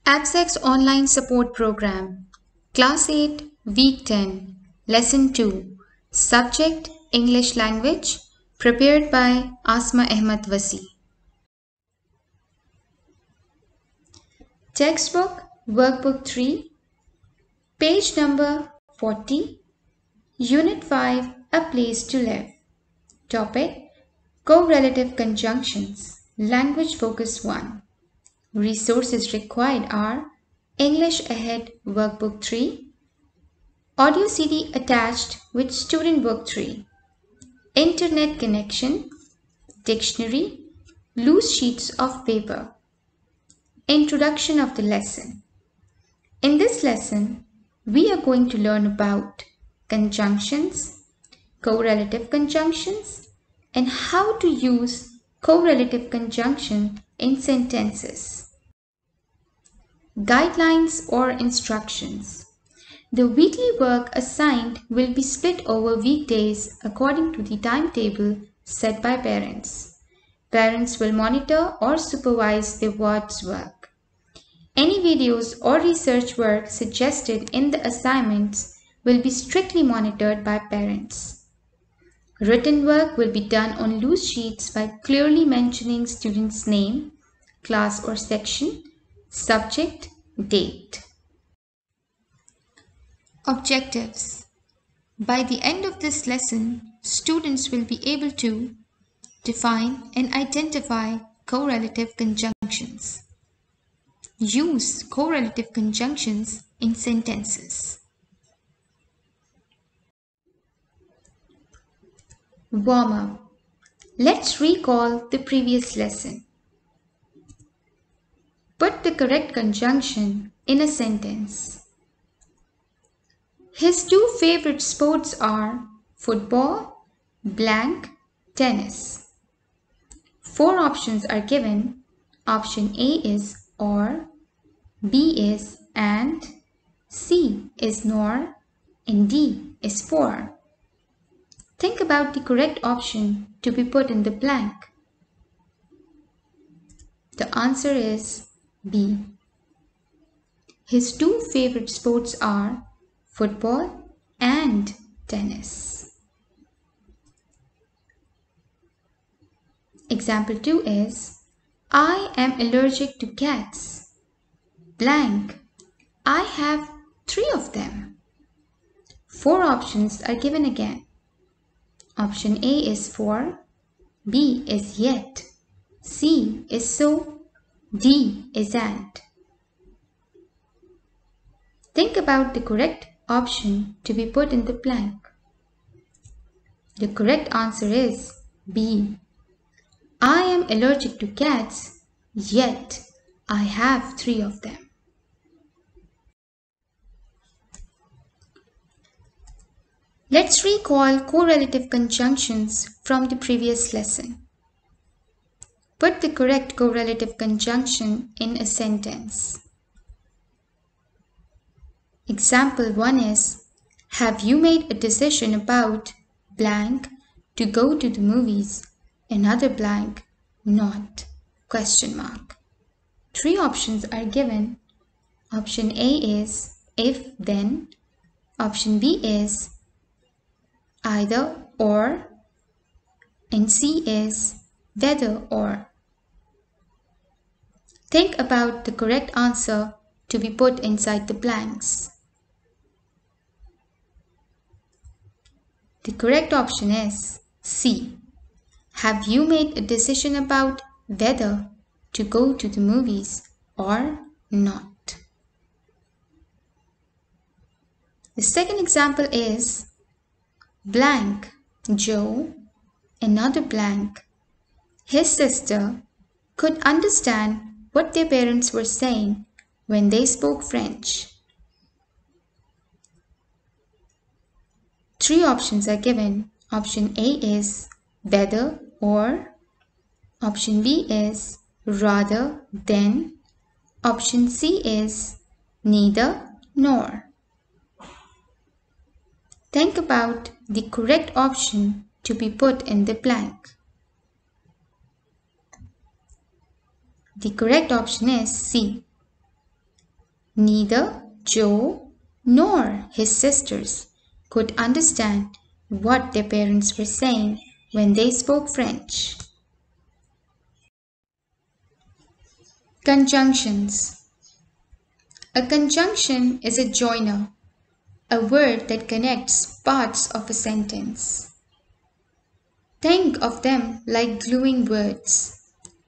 AppSec's Online Support Program, Class 8, Week 10, Lesson 2, Subject English Language, prepared by Asma Ahmad Wasi. Textbook, Workbook 3, page number 40, Unit 5, A Place to Live. Topic, Correlative Conjunctions, Language Focus 1. Resources required are English Ahead Workbook 3, Audio CD attached with Student Book 3, Internet connection, Dictionary, loose sheets of paper. Introduction of the lesson. In this lesson, we are going to learn about conjunctions, correlative conjunctions, and how to use correlative conjunction in sentences. Guidelines or instructions. The weekly work assigned will be split over weekdays according to the timetable set by parents. Parents will monitor or supervise their ward's work. Any videos or research work suggested in the assignments will be strictly monitored by parents. Written work will be done on loose sheets by clearly mentioning student's name, class or section, subject, date. Objectives. By the end of this lesson, students will be able to define and identify correlative conjunctions. Use correlative conjunctions in sentences. Warm-up. Let's recall the previous lesson. Put the correct conjunction in a sentence. His two favorite sports are football, blank, tennis. 4 options are given. Option A is or, B is and, C is nor, and D is for. Think about the correct option to be put in the blank. The answer is B. His two favorite sports are football and tennis. Example 2 is, I am allergic to cats. Blank. I have 3 of them. 4 options are given again. Option A is for, B is yet, C is so, D is and. Think about the correct option to be put in the blank. The correct answer is B. I am allergic to cats, yet I have 3 of them. Let's recall correlative conjunctions from the previous lesson. Put the correct correlative conjunction in a sentence. Example 1 is, have you made a decision about blank to go to the movies, another blank, not, question mark. 3 options are given. Option A is if then, option B is either or, and C is whether or. Think about the correct answer to be put inside the blanks. The correct option is C. Have you made a decision about whether to go to the movies or not? The second example is blank Joe, another blank, his sister could understand what their parents were saying when they spoke French. 3 options are given. Option A is whether or, option B is rather than, option C is neither nor. Think about the correct option to be put in the blank. The correct option is C. Neither Joe nor his sisters could understand what their parents were saying when they spoke French. Conjunctions. A conjunction is a joiner, a word that connects parts of a sentence. Think of them like gluing words.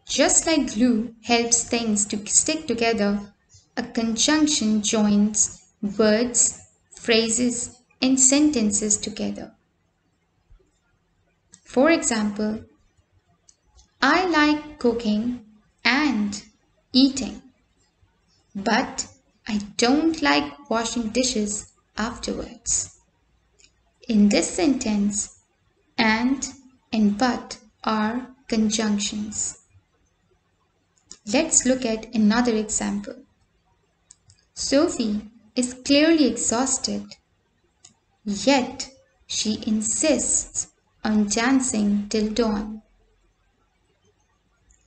Just like glue helps things to stick together, a conjunction joins words, phrases, and sentences together. For example, I like cooking and eating, but I don't like washing dishes afterwards. In this sentence, and but are conjunctions. Let's look at another example. Sophie is clearly exhausted, yet she insists on dancing till dawn.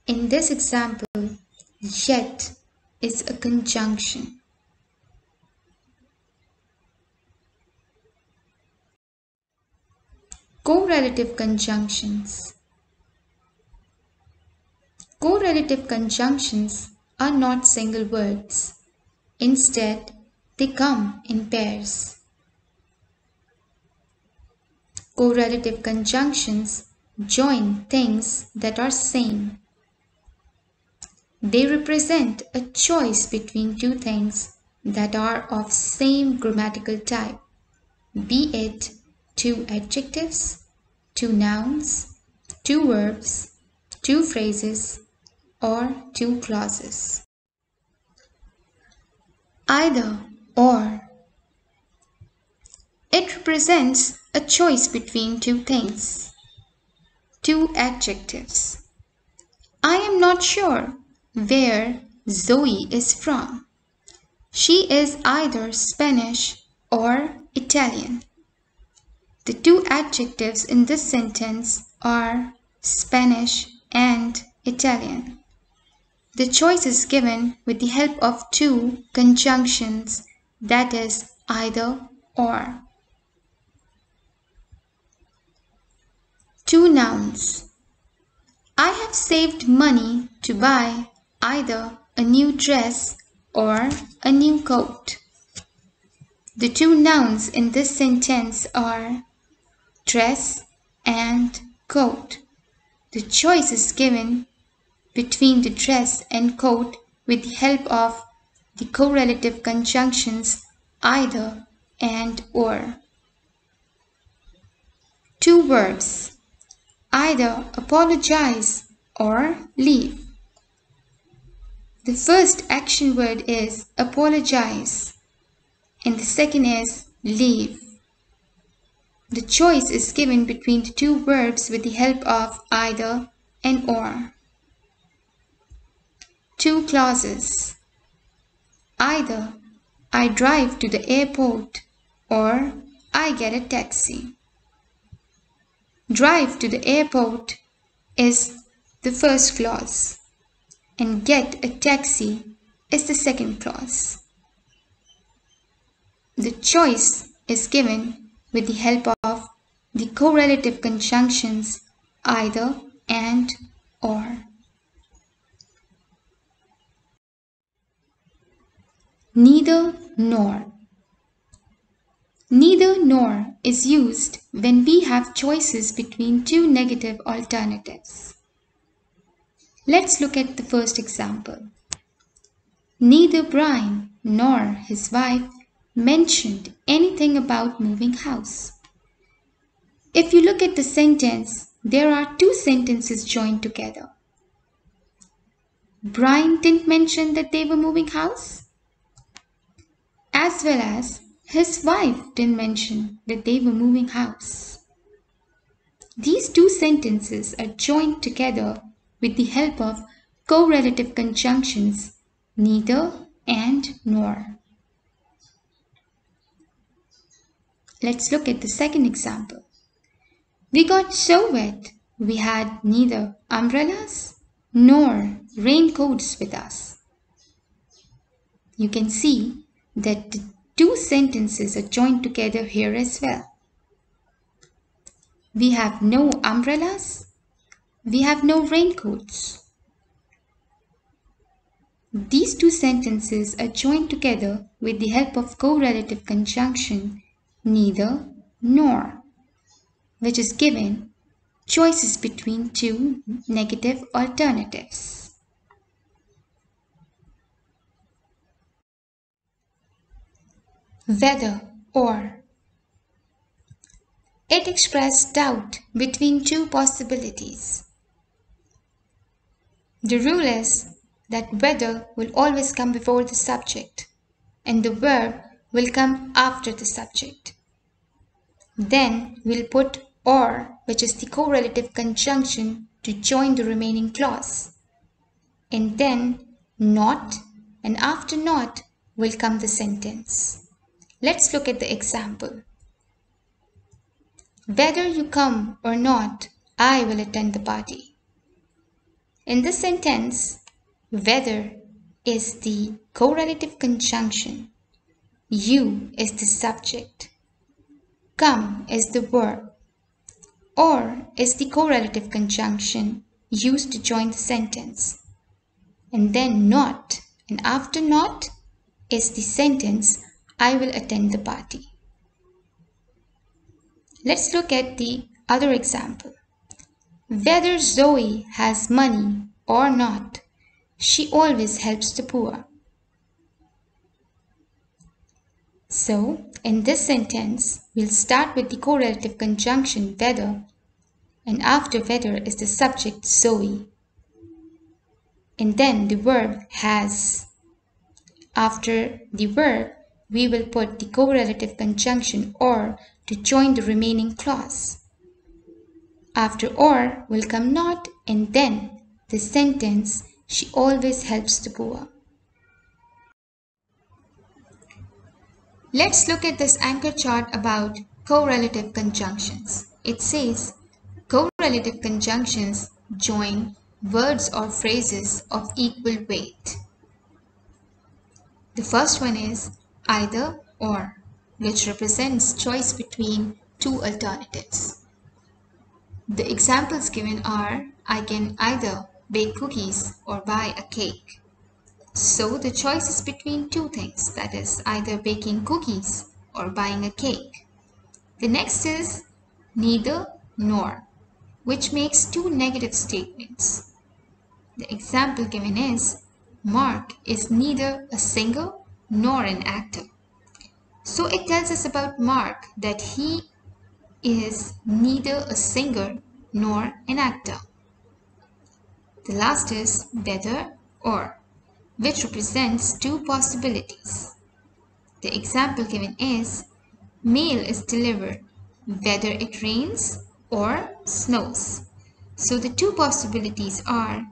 In this example, yet is a conjunction. Correlative conjunctions. Correlative conjunctions are not single words. Instead, they come in pairs. Correlative conjunctions join things that are same. They represent a choice between two things that are of same grammatical type, be it two adjectives, two nouns, two verbs, two phrases, or two clauses. Either or. It represents a choice between two things, two adjectives. I am not sure where Zoe is from. She is either Spanish or Italian. The two adjectives in this sentence are Spanish and Italian. The choice is given with the help of two conjunctions, that is, either or. Two nouns. I have saved money to buy either a new dress or a new coat. The two nouns in this sentence are dress and coat. The choice is given between the dress and coat with the help of the correlative conjunctions either and or. Two verbs. Either apologize or leave. The first action word is apologize and the second is leave. The choice is given between the two verbs with the help of either and or. Two clauses. Either I drive to the airport or I get a taxi. Drive to the airport is the first clause and get a taxi is the second clause. The choice is given with the help of the correlative conjunctions either and or. Neither nor. Neither nor is used when we have choices between two negative alternatives. Let's look at the first example. Neither Brian nor his wife mentioned anything about moving house. If you look at the sentence, there are two sentences joined together. Brian didn't mention that they were moving house, as well as his wife didn't mention that they were moving house. These two sentences are joined together with the help of correlative conjunctions neither and nor. Let's look at the second example. We got so wet, we had neither umbrellas nor raincoats with us. You can see that the two sentences are joined together here as well. We have no umbrellas. We have no raincoats. These two sentences are joined together with the help of correlative conjunction neither nor, which is given choices between two negative alternatives. Whether or. It expressed doubt between two possibilities. The rule is that whether will always come before the subject and the verb will come after the subject. Then we'll put or, which is the correlative conjunction, to join the remaining clause. And then not, and after not will come the sentence. Let's look at the example. Whether you come or not, I will attend the party. In this sentence, whether is the correlative conjunction, you is the subject, come is the verb, or is the correlative conjunction used to join the sentence, and then not, and after not is the sentence, I will attend the party. Let's look at the other example. Whether Zoe has money or not, she always helps the poor. So, in this sentence, we'll start with the correlative conjunction whether, and after whether is the subject Zoe. And then the verb has. After the verb, we will put the correlative conjunction or to join the remaining clause. After or will come not, and then the sentence, she always helps the poor. Let's look at this anchor chart about correlative conjunctions. It says correlative conjunctions join words or phrases of equal weight. The first one is either or, which represents choice between two alternatives. The examples given are, I can either bake cookies or buy a cake. So the choice is between two things, that is either baking cookies or buying a cake. The next is neither nor, which makes two negative statements. The example given is, Mark is neither a singer nor an actor. So it tells us about Mark that he is neither a singer nor an actor. The last is whether or, which represents two possibilities. The example given is, mail is delivered whether it rains or snows. So the two possibilities are,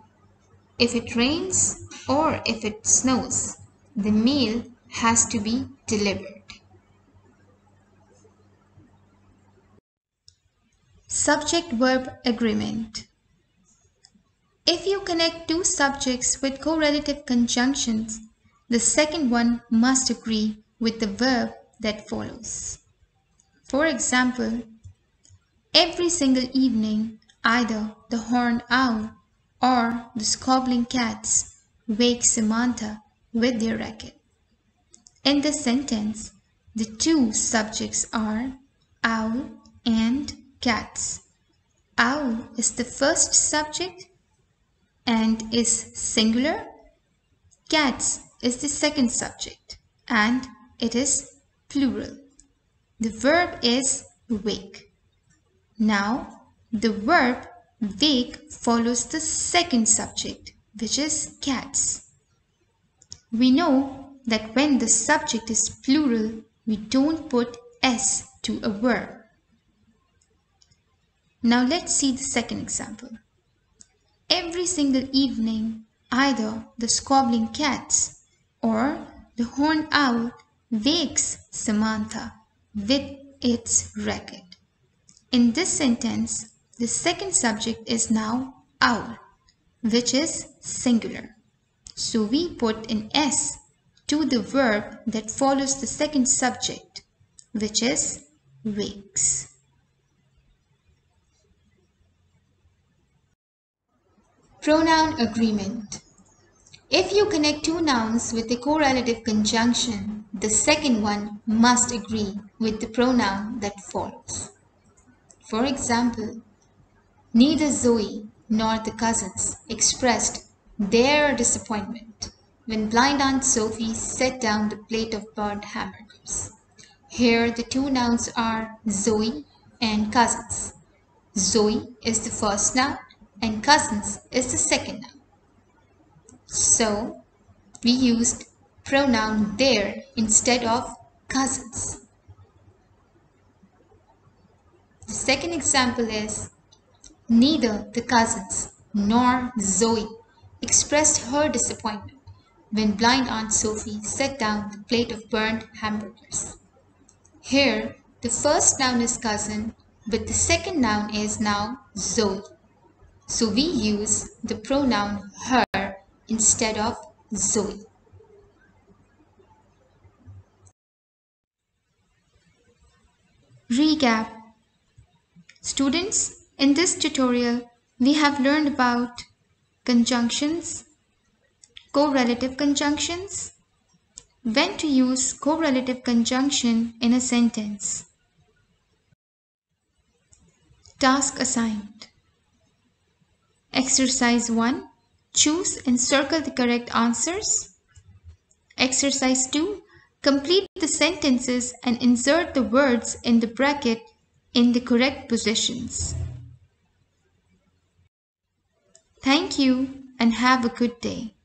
if it rains or if it snows, the mail has to be delivered. Subject-verb agreement. If you connect two subjects with correlative conjunctions, the second one must agree with the verb that follows. For example, every single evening, either the horned owl or the squabbling cats wake Samantha with their racket. In this sentence, the two subjects are owl and cats. Owl is the first subject and is singular. Cats is the second subject and it is plural. The verb is wake. Now, the verb wake follows the second subject, which is cats. We know that when the subject is plural, we don't put s to a verb. Now let's see the second example. Every single evening, either the squabbling cats or the horned owl wakes Samantha with its racket. In this sentence, the second subject is now owl, which is singular. So we put an s to the verb that follows the second subject, which is wakes. Pronoun agreement. If you connect two nouns with a correlative conjunction, the second one must agree with the pronoun that follows. For example, neither Zoe nor the cousins expressed their disappointment when blind Aunt Sophie set down the plate of burnt hamburgers. Here the two nouns are Zoe and cousins. Zoe is the first noun and cousins is the second noun. So we used pronoun their instead of cousins. The second example is neither the cousins nor Zoe expressed her disappointment when blind Aunt Sophie set down the plate of burnt hamburgers. Here, the first noun is cousin, but the second noun is now Zoe. So we use the pronoun her instead of Zoe. Recap. Students, in this tutorial, we have learned about conjunctions, correlative conjunctions, when to use correlative conjunction in a sentence. Task assigned. Exercise 1. Choose and circle the correct answers. Exercise 2. Complete the sentences and insert the words in the bracket in the correct positions. Thank you and have a good day.